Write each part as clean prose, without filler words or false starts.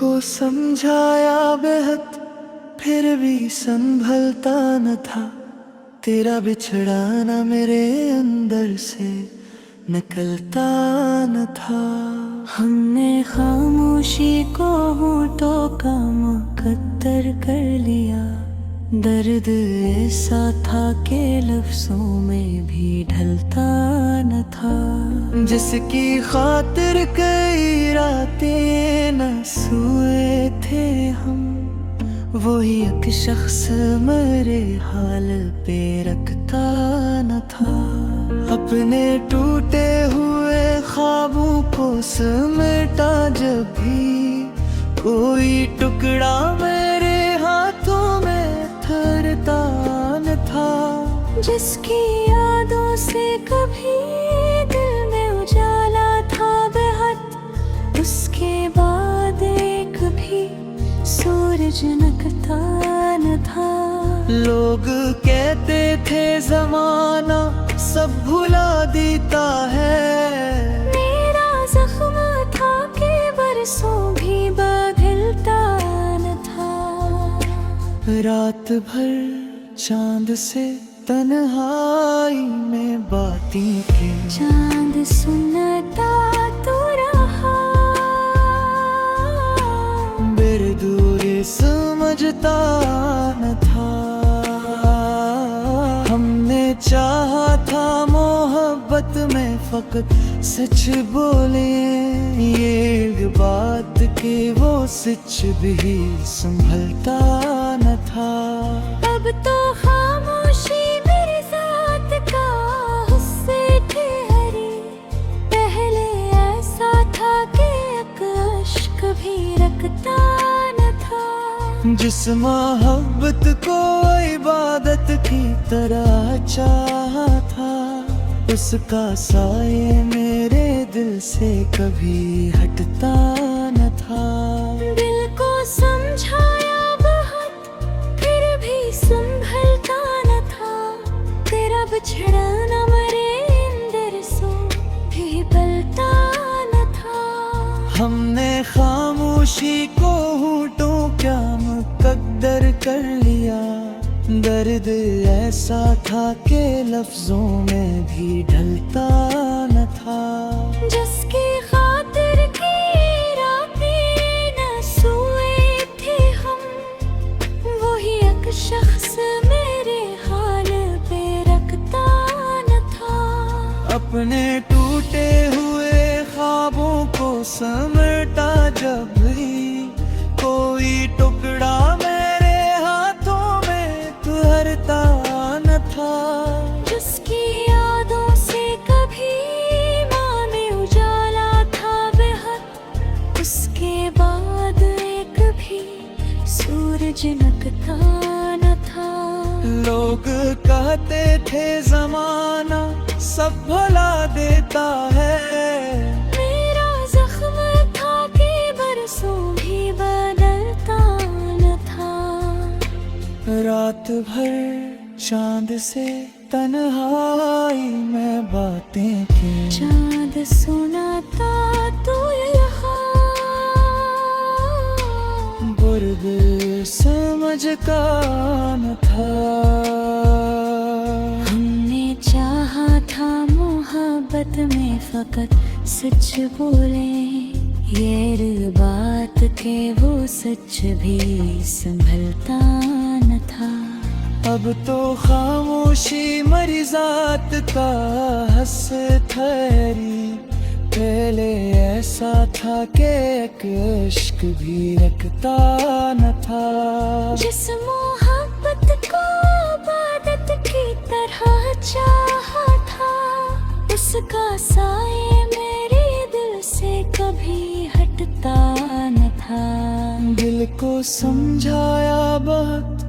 को समझाया बेहद फिर भी संभलता न था। तेरा बिछड़ाना मेरे अंदर से निकलता न था। हमने खामोशी को होठों का मुकद्दर कर लिया। दर्द ऐसा था कि लफ्जों में भी ढलता न था। जिसकी खातिर कई रातें न सोए थे हम, वही एक शख्स मेरे हाल पे रखता न था। अपने टूटे हुए ख्वाबों को समेटा जब भी, कोई टुकड़ा मेरे हाथों में थरता न था। जिसकी यादों से कभी दिल में उजाला था बेहद, उसके बाद एक भी सूरज नकता न था। लोग कहते थे जमाना सब भुला देता है। मेरा जख्म था कि बरसों भी बदलता न था। रात भर चांद से तन्हाई में बातें की। चांद सुनता तो रहा, मेरे दूरी समझता न था। हमने चाहा था मोहब्बत में फकत सच बोले, ये एक बात कि वो सच भी संभलता न था। अब तो खामोशी मेरे साथ का हुस्से ठहरी। पहले ऐसा था कि एक अश्क भी रखता न था। जिस मोहब्बत को इबादत की तरह चाहा था, उसका साये मेरे दिल से कभी हटता न था। दिल को समझाया बहुत फिर भी संभलता न था। तेरा बिछड़ाना मेरे अंदर सो भी पलता न था। हमने खामोशी को होठों क्या मुकद्दर कर लिया। दर्द ऐसा था कि लफ्जों में भी ढलता न था। जिसकी खातिर की रातें न सोए थे हम, वही एक शख्स मेरे हाल पे रखता न था। अपने टूटे हुए ख्वाबों को समेटा जब भी, कोई टुकड़ा मेरे हाथों में तुहरता न था। जिसकी यादों से कभी माँ में उजाला था बेहद, उसके बाद एक भी सूरज नकता न था। लोग कहते थे जमाना सब भुला देता है। मेरा जख्म था कि बरसों भी बदलता न था। रात भर चांद से तन्हाई में बातें की। चांद सुनाता तो यहाँ, बुर्द समझ का न था। हमने चाहा था मोहब्बत में फकत सच बोले, ये बात के वो सच भी संभलता न था। अब तो खामोशी मरी जात का हंस ठहरी। पहले ऐसा था कि एक इश्क भी रखता न था। जिस मोहब्बत को इबादत की तरह चाहा था, उसका साये मेरे दिल से कभी हटता न था। दिल को समझाया बहुत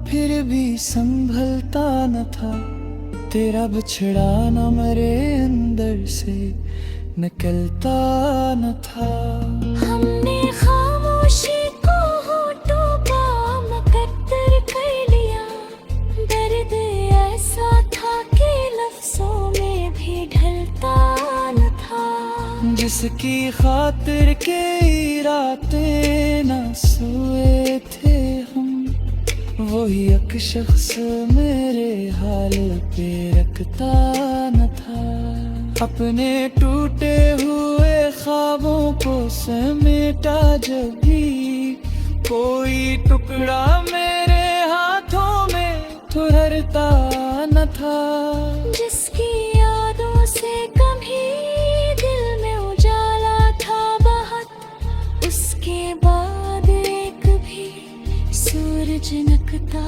फिर भी संभलता न था। तेरा बिछड़ाना मेरे अंदर से निकलता न था। हमने खामोशी को होठों का मुकद्दर कर लिया। दर्द ऐसा था कि लफ्जों में भी ढलता न था। जिसकी खातिर के रातें न सोए थे हम, वही एक शख्स मेरे हाल पे रखता न था। अपने टूटे हुए ख्वाबों को समेटा जब भी, कोई टुकड़ा मेरे हाथों में ठुहरता न था। जिसकी यादों से कभी दिल में उजाला था बहुत, उसके बाद एक भी सूरज नकता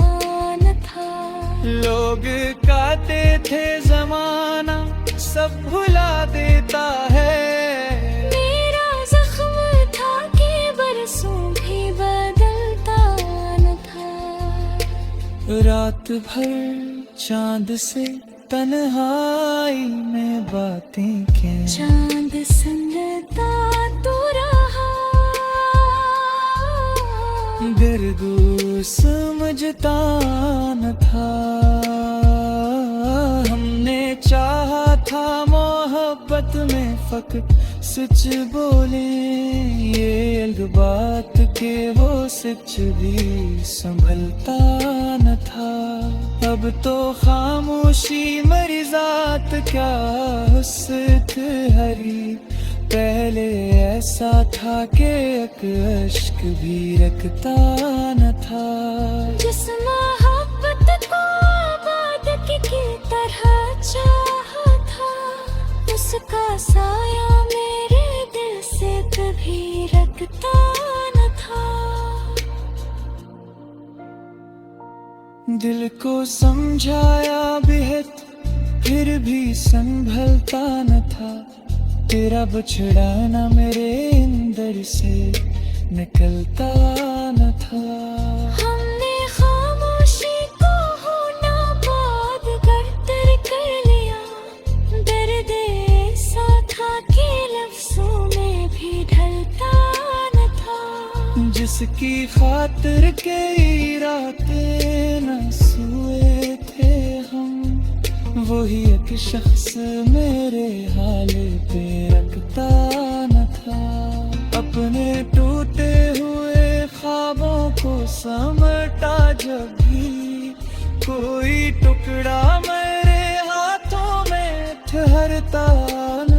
न था। लोग कहते थे जमाना सब भुला देता है, मेरा जख्म था कि बरसों भी बदलता न था। रात भर चांद से तन्हाई में बातें क्या, चांद संगता तो रहा, गर्दू समझता न था। हमने चाहा था मोहब्बत में फकत सच बोले, ये अलग बात के वो सच भी संभलता न था। अब तो खामोशी मरी जात क्या हुस्न हरी, पहले ऐसा था कि एक अश्क भी रखता न था। जिस मोहब्बत को आबाद की तरह चाहा था, उसका साया मेरे दिल से कभी रखता न था। दिल को समझाया बेहद फिर भी संभलता न था। तेरा बिछड़ाना मेरे अंदर से निकलता न था। हमने खामोशी को होना बात कर लिया, दर्द ऐसा था कि लफ्जों में भी ढलता न था। जिसकी खातिर कई रातें न सोए थे हम, वही एक शख्स मेरे हाल पे रखता न था। अपने टूटे हुए ख्वाबों को समेटा जब भी, कोई टुकड़ा मेरे हाथों में ठहरता न